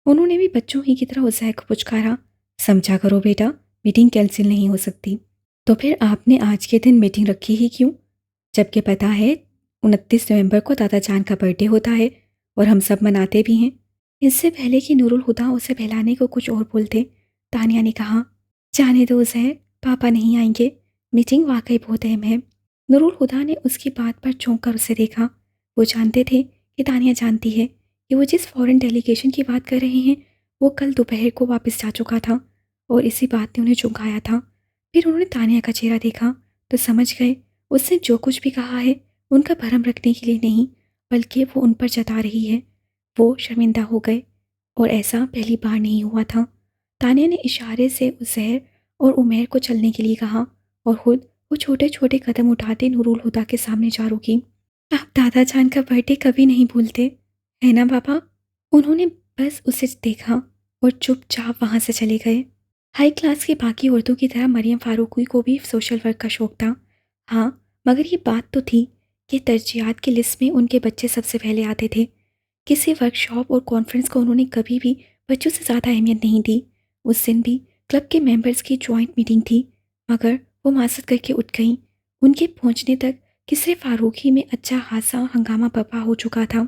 उन्होंने भी बच्चों ही की तरह उजैर को पुचकारा, समझा करो बेटा, मीटिंग कैंसिल नहीं हो सकती। तो फिर आपने आज के दिन मीटिंग रखी ही क्यों, जबकि पता है 29 नवंबर को दादा जान का बर्थडे होता है और हम सब मनाते भी हैं। इससे पहले कि नूरुल हुदा उसे बहलाने को कुछ और बोलते, तानिया ने कहा, जाने दो उजैर, पापा नहीं आएंगे, मीटिंग वाकई बहुत अहम है। नूरुल हुदा ने उसकी बात पर चौंक कर उसे देखा। वो जानते थे कि तानिया जानती है कि वो जिस फॉरेन डेलीगेशन की बात कर रहे हैं वो कल दोपहर को वापस जा चुका था और इसी बात ने उन्हें चौंकाया था। फिर उन्होंने तानिया का चेहरा देखा तो समझ गए उसने जो कुछ भी कहा है उनका भरम रखने के लिए नहीं, बल्कि वो उन पर जता रही है। वो शर्मिंदा हो गए और ऐसा पहली बार नहीं हुआ था। तानिया ने इशारे से उजैर और उमैर को चलने के लिए कहा और खुद वो छोटे छोटे कदम उठाते नूरुल हुदा के सामने जा रुकी। आप दादा जान का बर्थडे कभी नहीं भूलते, है ना पापा? उन्होंने बस उसे देखा और चुपचाप वहाँ से चले गए। हाई क्लास की बाकी औरतों की तरह मरियम फारूकी को भी सोशल वर्क का शौक था। हाँ, मगर ये बात तो थी कि तरजीहात की लिस्ट में उनके बच्चे सबसे पहले आते थे। किसी वर्कशॉप और कॉन्फ्रेंस को उन्होंने कभी भी बच्चों से ज़्यादा अहमियत नहीं दी। उस दिन भी क्लब के मेंबर्स की जॉइंट मीटिंग थी, मगर वो मासत करके उठ गईं। उनके पहुंचने तक किसरे फारूकी में अच्छा खासा हंगामा बर्पा हो चुका था।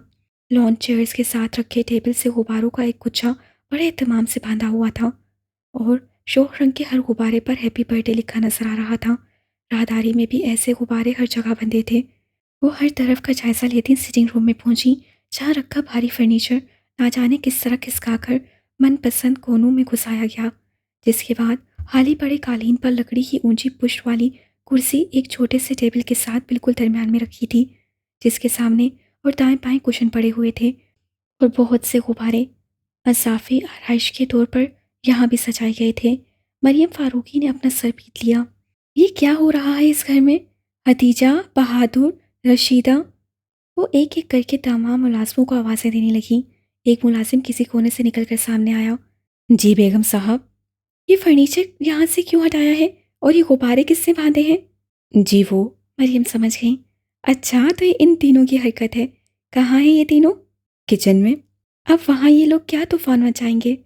लॉन चेयर्स के साथ रखे टेबल से गुब्बारों का एक गुच्छा बड़े एहतमाम से बांधा हुआ था और शोक रंग के हर गुब्बारे पर हैप्पी बर्थडे लिखा नजर आ रहा था। राहदारी में भी ऐसे गुब्बारे हर जगह बंधे थे। वो हर तरफ का जायजा लेती सिटिंग रूम में पहुंची, जहाँ रखा भारी फर्नीचर ना जाने किस तरह खिसका कर मनपसंद कोनों में घुसाया गया। जिसके बाद हाली पड़े कालीन पर लकड़ी की ऊंची पुष्ट वाली कुर्सी एक छोटे से टेबल के साथ बिल्कुल दरमियान में रखी थी, जिसके सामने और दाएं बाएं कुशन पड़े हुए थे और बहुत से गुब्बारे अज़ाफ़ी आरइश के तौर पर यहाँ भी सजाए गए थे। मरियम फारूकी ने अपना सर पीट लिया। ये क्या हो रहा है इस घर में? हतीजा, बहादुर, रशीदा। वो एक एक करके तमाम मुलाजमों को आवाज़ें देने लगी। एक मुलाजिम किसी कोने से निकलकर सामने आया। जी बेगम साहब, ये फर्नीचर यहाँ से क्यों हटाया है और ये गुब्बारे किससे बांधे हैं? जी वो, मरियम समझ गई। अच्छा, तो ये इन तीनों की हरकत है। कहाँ है ये तीनों? किचन में। अब वहाँ ये लोग क्या तूफान मचाएंगे?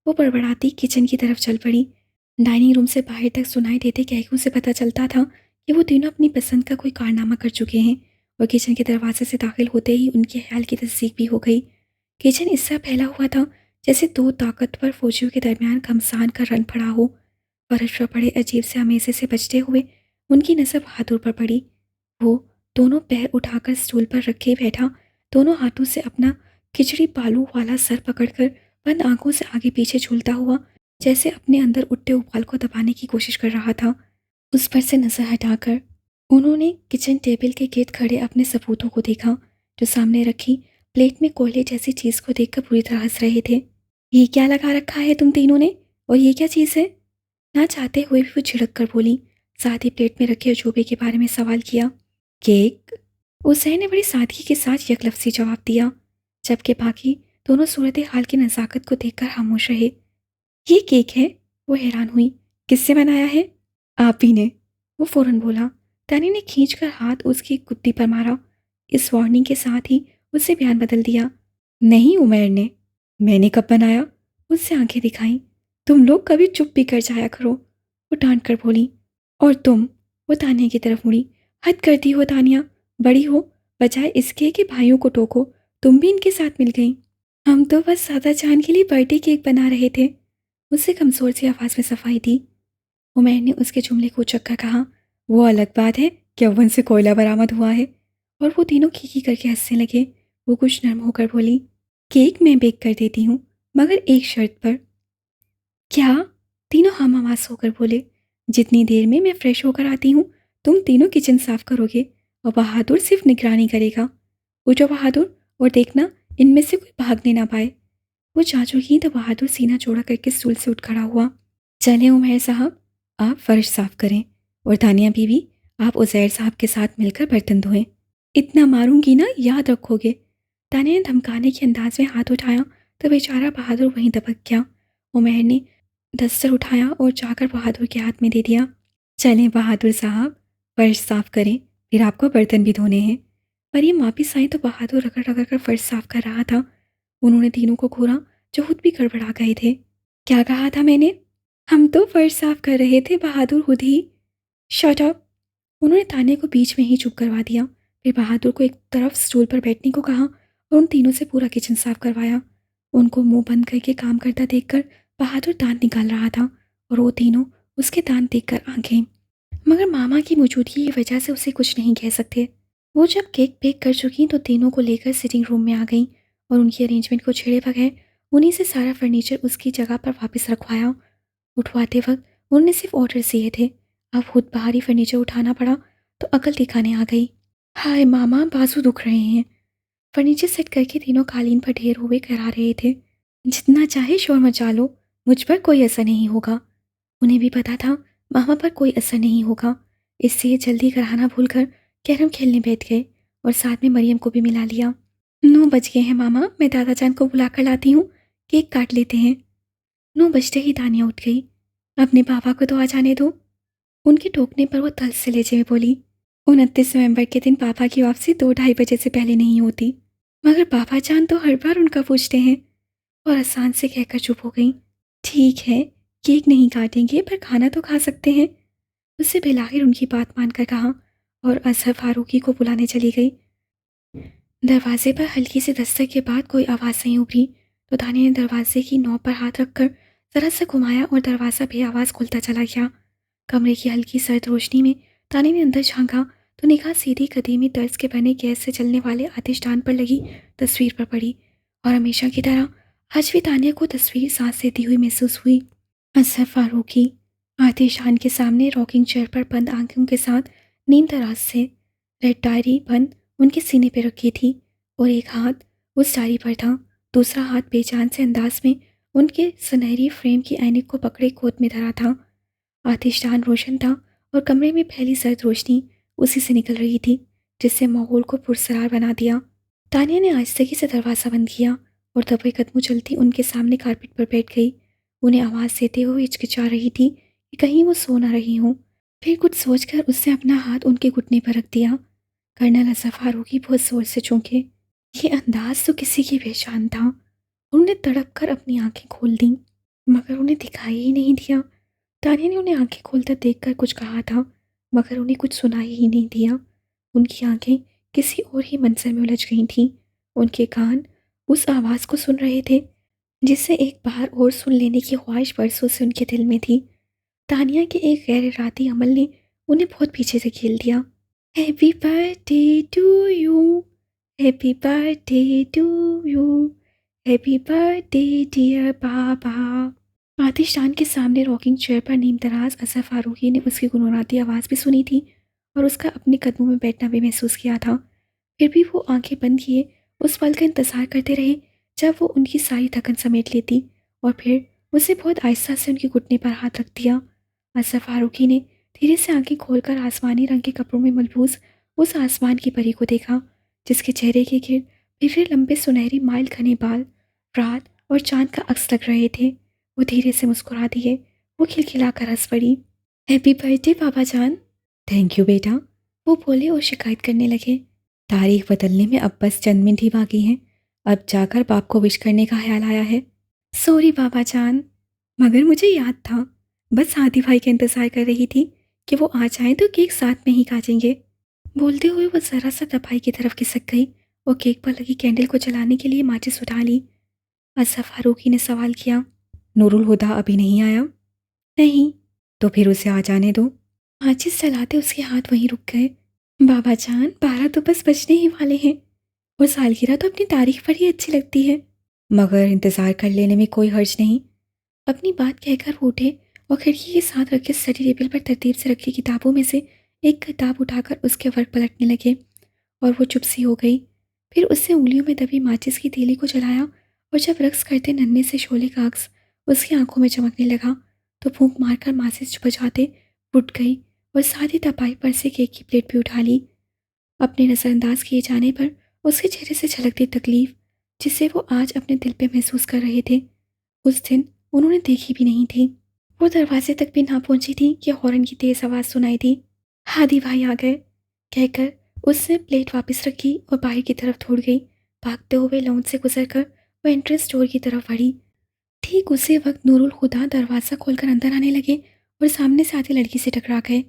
वो बड़बड़ाती किचन की तरफ चल पड़ी। डाइनिंग रूम से बाहर तक सुनाई देते कहकों से पता चलता था कि वो तीनों अपनी पसंद का कोई कारनामा कर चुके हैं और किचन के दरवाजे से दाखिल होते ही उनके ख्याल की तस्दीक भी हो गई। किचन इस तरह फैला हुआ था जैसे दो ताकतवर फौजियों के दरमियान घमसान का रन पड़ा हो। फर्श पर पड़े अजीब से हमेसे से बचते हुए उनकी नज़र बहादुर पर पड़ी। वो दोनों पैर उठाकर स्टूल पर रखे बैठा, दोनों हाथों से अपना खिचड़ी बालू वाला सर पकड़कर बंद आंखों से आगे पीछे झूलता हुआ जैसे अपने अंदर उठते उबाल को दबाने की कोशिश कर रहा था। उस पर से नजर हटाकर उन्होंने किचन टेबल के गेट खड़े अपने सपूतों को देखा, जो सामने रखी प्लेट में कोयले जैसी चीज को देखकर पूरी तरह हंस रहे थे। ये क्या लगा रखा है तुम तीनों ने, और ये क्या चीज है? ना चाहते हुए भी वो झिड़क कर बोली, साथ ही प्लेट में रखे अजूबे के बारे में सवाल किया। केक? उजैन ने बड़ी सादगी के साथ यकलफ्सी जवाब दिया, जबकि बाकी दोनों सूरत हाल की नज़ाकत को देखकर खामोश रहे। ये केक है? वो हैरान हुई। किससे बनाया है? आप ही ने, वो फौरन बोला। तानी ने खींचकर हाथ उसकी कुत्ती पर मारा। इस वार्निंग के साथ ही उससे बयान बदल दिया। नहीं उमैर ने। मैंने कब बनाया? उससे आंखें दिखाई। तुम लोग कभी चुप भी कर जाया करो, वो डांट कर बोली। और तुम, वो तानिया की तरफ मुड़ी। हद करती हो तानिया, बड़ी हो, बजाय इसके कि भाइयों को टोको तुम भी इनके साथ मिल गई। हम तो बस सादा चांद के लिए बर्थडे केक बना रहे थे, उससे कमजोर सी आवाज में सफाई दी। उमैर ने उसके जुमले को उचक्कर कहा, वो अलग बात है कि अवन से कोयला बरामद हुआ है। और वो तीनों खीखी करके हंसने लगे। वो कुछ नर्म होकर बोली, केक मैं बेक कर देती हूँ, मगर एक शर्त पर। क्या? तीनों हम आवाज होकर बोले। जितनी देर में मैं फ्रेश होकर आती हूँ, तुम तीनों किचन साफ करोगे और बहादुर सिर्फ निगरानी करेगा। उठो बहादुर, और देखना इनमें से कोई भागने ना पाए। वो चाचू ही तो बहादुर सीना चौड़ा करके स्टूल से उठ खड़ा हुआ। चले उमैर साहब, आप फर्श साफ करें, और तानिया बीवी, आप उजैर साहब के साथ मिलकर बर्तन धोएं। इतना मारूंगी ना, याद रखोगे। तानिया ने धमकाने के अंदाज में हाथ उठाया तो बेचारा बहादुर वहीं दबक गया। उमैर ने दस्तर उठाया और जाकर बहादुर के हाथ में दे दिया। चलें बहादुर साहब, फर्श साफ करें, फिर आपको बर्तन भी धोने हैं। मरियम वापिस आई तो बहादुर रगड़ रगड़ कर फर्श साफ कर रहा था। उन्होंने तीनों को घूरा, जो खुद भी गड़बड़ा गए थे। क्या कहा था मैंने? हम तो फर्श साफ कर रहे थे बहादुर, खुद ही। शट अप, उन्होंने ताने को बीच में ही चुप करवा दिया। फिर बहादुर को एक तरफ स्टूल पर बैठने को कहा और उन तीनों से पूरा किचन साफ करवाया। उनको मुंह बंद करके काम करता देखकर बहादुर दांत निकाल रहा था और वो तीनों उसके दांत देखकर आंखें, मगर मामा की मौजूदगी की वजह से उसे कुछ नहीं कह सकते। वो जब केक बेक कर चुकी तो तीनों को लेकर सिटिंग रूम में आ गई और उनकी अरेंजमेंट को छेड़े बगैर उन्हीं से सारा फर्नीचर उसकी जगह पर वापस रखवाया। उठवाते वक्त उन्होंने सिर्फ ऑर्डर दिए थे, अब खुद बाहरी फर्नीचर उठाना पड़ा तो अकल दिखाने आ गई। हाय मामा, बाजू दुख रहे हैं। फर्नीचर सेट करके तीनों कालीन पर ढेर हुए करा रहे थे। जितना चाहे शोर मचा लो, मुझ पर कोई असर नहीं होगा। उन्हें भी पता था मामा पर कोई असर नहीं होगा, इससे जल्दी कराना भूलकर कैरम खेलने बैठ गए और साथ में मरियम को भी मिला लिया। 9 बज गए हैं मामा, मैं दादा जान को बुला कर लाती हूँ, केक काट लेते हैं। 9 बजते ही तानिया उठ गई। अपने पापा को तो आ जाने दो, उनके टोकने पर वो तल से लेचे में बोली। 29 नवंबर के दिन पापा की वापसी 2-2:30 बजे से पहले नहीं होती, मगर पापा जान तो हर बार उनका पूछते हैं। और आसान से कहकर चुप हो गई। ठीक है, केक नहीं काटेंगे पर खाना तो खा सकते हैं, उससे बिलाहिर उनकी बात मानकर कहा और अजहर फारूकी को बुलाने चली गई। दरवाजे पर हल्की से दस्तक के बाद कोई आवाज़ नहीं उभरी तो दानिया ने दरवाजे की नौक पर हाथ रखकर जरा सा घुमाया और दरवाज़ा बेआवाज़ खुलता चला गया। कमरे की हल्की सर्द रोशनी में तानी ने अंदर झांका तो निगाह सीधी कदीमी तर्ज के बने गैस से चलने वाले आतिशदान पर लगी तस्वीर पर पड़ी और हमेशा की तरह आज भी तानिया को तस्वीर सांस लेती हुई महसूस हुई। अजहर फारूकी आतिशान के सामने रॉकिंग चेयर पर बंद आंखों के साथ नींद दराज से रेड डायरी बंद उनके सीने पर रखी थी और एक हाथ उस डायरी पर था, दूसरा हाथ बेजान से अंदाज में उनके सुनहरी फ्रेम की ऐनक को पकड़े गोद में धरा था। आतिशदान रोशन था और कमरे में फैली सर्द रोशनी उसी से निकल रही थी, जिससे माहौल को पुरसरार बना दिया। तानिया ने आहिस्तगी से दरवाज़ा बंद किया और दबे कदमों चलती उनके सामने कारपेट पर बैठ गई। उन्हें आवाज़ देते हुए हिचकिचा रही थी कि कहीं वो सो ना रही हों। फिर कुछ सोचकर उसने अपना हाथ उनके घुटने पर रख दिया। कर्नल अजहर फारूकी बहुत जोर से चौंके। ये अंदाज तो किसी की पहचान था। उन्होंने तड़प कर अपनी आंखें खोल दी, मगर उन्हें दिखाई ही नहीं दिया। तानिया ने उन्हें आंखें खोलकर देखकर कुछ कहा था, मगर उन्हें कुछ सुनाई ही नहीं दिया। उनकी आंखें किसी और ही मंजर में उलझ गई थीं। उनके कान उस आवाज़ को सुन रहे थे जिसे एक बार और सुन लेने की ख्वाहिश बरसों से उनके दिल में थी। तानिया के एक गैर इरादी अमल ने उन्हें बहुत पीछे से खेल दिया। Happy birthday to you, happy birthday to you, happy birthday dear बाबा। आतिशान के सामने रॉकिंग चेयर पर नीमदराज असर फारूकी ने उसकी गुनगुनाती आवाज़ भी सुनी थी और उसका अपने कदमों में बैठना भी महसूस किया था। फिर भी वो आंखें बंद किए उस पल का इंतज़ार करते रहे जब वो उनकी सारी थकन समेट लेती और फिर उसे बहुत आहिस्ता से उनके घुटने पर हाथ रख दिया। असर फारूकी ने धीरे से आंखें खोलकर आसमानी रंग के कपड़ों में मलबूस उस आसमान की परी को देखा जिसके चेहरे के गिर्द फिर लंबे सुनहरी माइल घने बाल रात और चांद का अक्स लग रहे थे। वो धीरे से मुस्कुरा दिए। वो खिलखिलाकर हंस पड़ी। हैप्पी बर्थडे बाबा जान। थैंक यू बेटा, वो बोले और शिकायत करने लगे। तारीख बदलने में अब बस चंद मिनट ही बाकी हैं। अब जाकर बाप को विश करने का ख्याल आया है। सॉरी बाबा जान, मगर मुझे याद था। बस हादी भाई का इंतज़ार कर रही थी कि वो आ जाएं तो केक साथ में ही काटेंगे। बोलते हुए वो ज़रा सा दबाई की तरफ खिसक गई और केक पर लगी कैंडल को जलाने के लिए माचिस उठा ली। असर फारूकी ने सवाल किया, नूरुल हुदा अभी नहीं आया? नहीं। तो फिर उसे आ जाने दो। माचिस जलाते उसके हाथ वहीं रुक गए। बाबा जान, 12 तो बस बजने ही वाले हैं और सालगिरह तो अपनी तारीख पर ही अच्छी लगती है। मगर इंतज़ार कर लेने में कोई हर्ज नहीं। अपनी बात कहकर वो उठे और खिड़की के साथ रखे स्टडी टेबल पर तरतीब से रखी किताबों में से एक किताब उठाकर उसके वर्क पलटने लगे और वो चुप सी हो गई। फिर उससे उंगलियों में दबी माचिस की तीली को जलाया और जब रक्स करते नन्हे से शोले का अक्स उसकी आंखों में चमकने लगा तो फूंक मारकर माचिस बुझाते उठ गई और साथ ही तपाई पर से केक की प्लेट भी उठा ली। अपने नज़रअंदाज किए जाने पर उसके चेहरे से झलकती तकलीफ जिसे वो आज अपने दिल पे महसूस कर रहे थे उस दिन उन्होंने देखी भी नहीं थी। वो दरवाजे तक भी ना पहुंची थी कि हॉर्न की तेज आवाज़ सुनाई दी। हादी भाई आ गए कहकर उसने प्लेट वापस रखी और बाहर की तरफ दौड़ गई। भागते हुए लॉन से गुजरकर वो एंट्रेंस डोर की तरफ बढ़ी। ठीक उसी वक्त नूरुल हुदा दरवाज़ा खोलकर अंदर आने लगे और सामने से आती लड़की से टकरा गए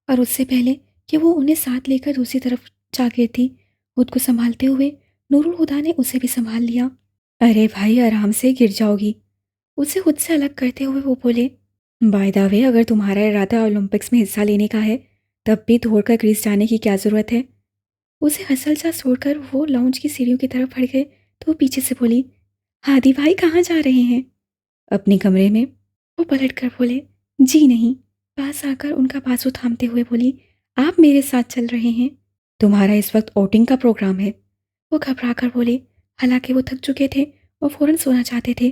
और उससे पहले कि वो उन्हें साथ लेकर दूसरी तरफ जा गिरती खुद को संभालते हुए नूरुल हुदा ने उसे भी संभाल लिया। अरे भाई, आराम से, गिर जाओगी। उसे खुद से अलग करते हुए वो बोले, बाय द वे, अगर तुम्हारा इरादा ओलंपिक्स में हिस्सा लेने का है तब भी दौड़कर ग्रीस जाने की क्या ज़रूरत है। उसे हसल सा छोड़कर वो लाउंज की सीढ़ियों की तरफ बढ़ गए तो वो पीछे से बोली, हादी भाई कहाँ जा रहे हैं? अपने कमरे में। वो पलट कर बोले, जी नहीं। पास आकर उनका बाजू थामते हुए बोली, आप मेरे साथ चल रहे हैं? तुम्हारा इस वक्त आउटिंग का प्रोग्राम है। वो घबरा कर बोले, हालांकि वो थक चुके थे और फौरन सोना चाहते थे।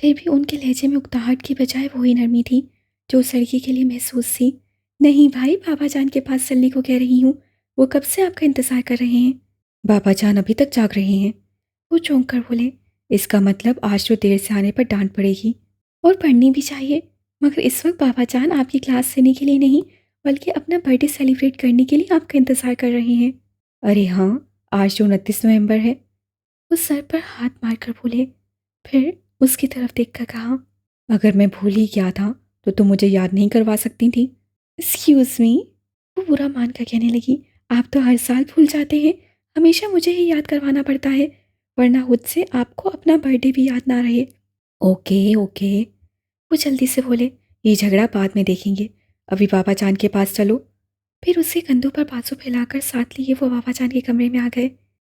फिर भी उनके लहजे में उकताहट की बजाय वही नरमी थी जो उस लड़की के लिए महसूस थी। नहीं भाई, बाबा जान के पास चलने को कह रही हूँ। वो कब से आपका इंतज़ार कर रहे हैं। बाबा जान अभी तक जाग रहे हैं। वो चौंक कर बोले, इसका मतलब आज तो देर से आने पर डांट पड़ेगी और पढ़नी भी चाहिए। मगर इस वक्त बाबा जान आपकी क्लास लेने के लिए नहीं बल्कि अपना बर्थडे सेलिब्रेट करने के लिए आपका इंतज़ार कर रहे हैं। अरे हाँ, आज जो 29 नवंबर है। वो सर पर हाथ मारकर बोले, फिर उसकी तरफ देखकर कहा, अगर मैं भूल ही गया था तो तुम मुझे याद नहीं करवा सकती थी। Excuse me. वो बुरा मानकर कहने लगी, आप तो हर साल भूल जाते हैं। हमेशा मुझे ही याद करवाना पड़ता है वरना खुद से आपको अपना बर्थडे भी याद ना रहे। Okay okay. वो जल्दी से बोले, ये झगड़ा बाद में देखेंगे, अभी बाबा जान के पास चलो। फिर उसके कंधों पर बाजू फैलाकर साथ लिए वो बाबा जान के कमरे में आ गए।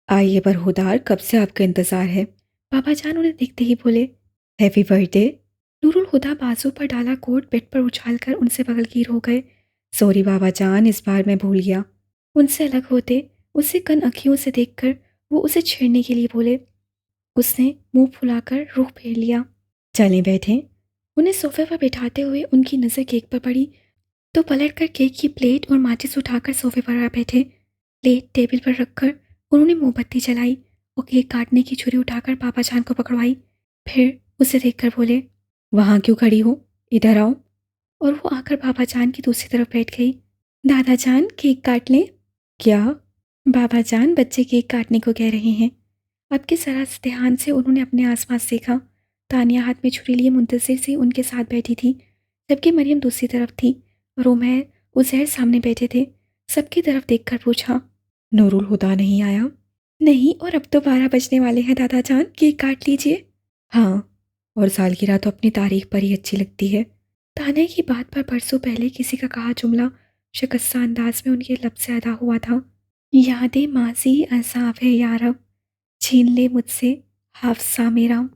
आइए बरहुदार, कब से आपका इंतज़ार है। बाबा जान उन्हें देखते ही बोले, हैप्पी बर्थडे। नूरुल हुदा बाजू पर डाला कोट बेड पर उछालकर उनसे बगलगीर हो गए। सॉरी बाबा जान, इस बार मैं भूल गया। उनसे अलग होते उसे कन अखियों से देखकर वो उसे छेड़ने के लिए बोले। उसने मुंह फुलाकर रुख फेर लिया। चलें बैठें। उन्हें सोफे पर बिठाते हुए उनकी नज़र केक पर पड़ी तो पलटकर केक की प्लेट और माचिस उठाकर सोफे पर आ बैठे। प्लेट टेबल पर रखकर उन्होंने मोमबत्ती जलाई और केक काटने की छुरी उठाकर पापा जान को पकड़वाई। फिर उसे देखकर बोले, वहाँ क्यों खड़ी हो, इधर आओ। और वो आकर पापा जान की दूसरी तरफ बैठ गई। दादा जान, केक काट लें। क्या? बाबा जान, बच्चे केक काटने को कह रहे हैं। अब के जरा ध्यान से उन्होंने अपने आसपास देखा। तानिया हाथ में छुरी लिए मुंतजिर से उनके साथ बैठी थी जबकि मरियम दूसरी तरफ थी और उमैर उजैर सामने बैठे थे। सबकी तरफ देखकर पूछा, नूरुल हुदा नहीं आया? नहीं, और अब तो 12 बजने वाले हैं दादा जान, केक काट लीजिए। हाँ, और सालगिरह तो अपनी तारीख पर ही अच्छी लगती है। तान्या की बात पर बरसों पहले किसी का कहा जुमला शिकस्ता अंदाज में उनके लब से अदा हुआ था। यादें माजी अज़ाब है यारब, छीन ले मुझसे हाफ़सा मेरा।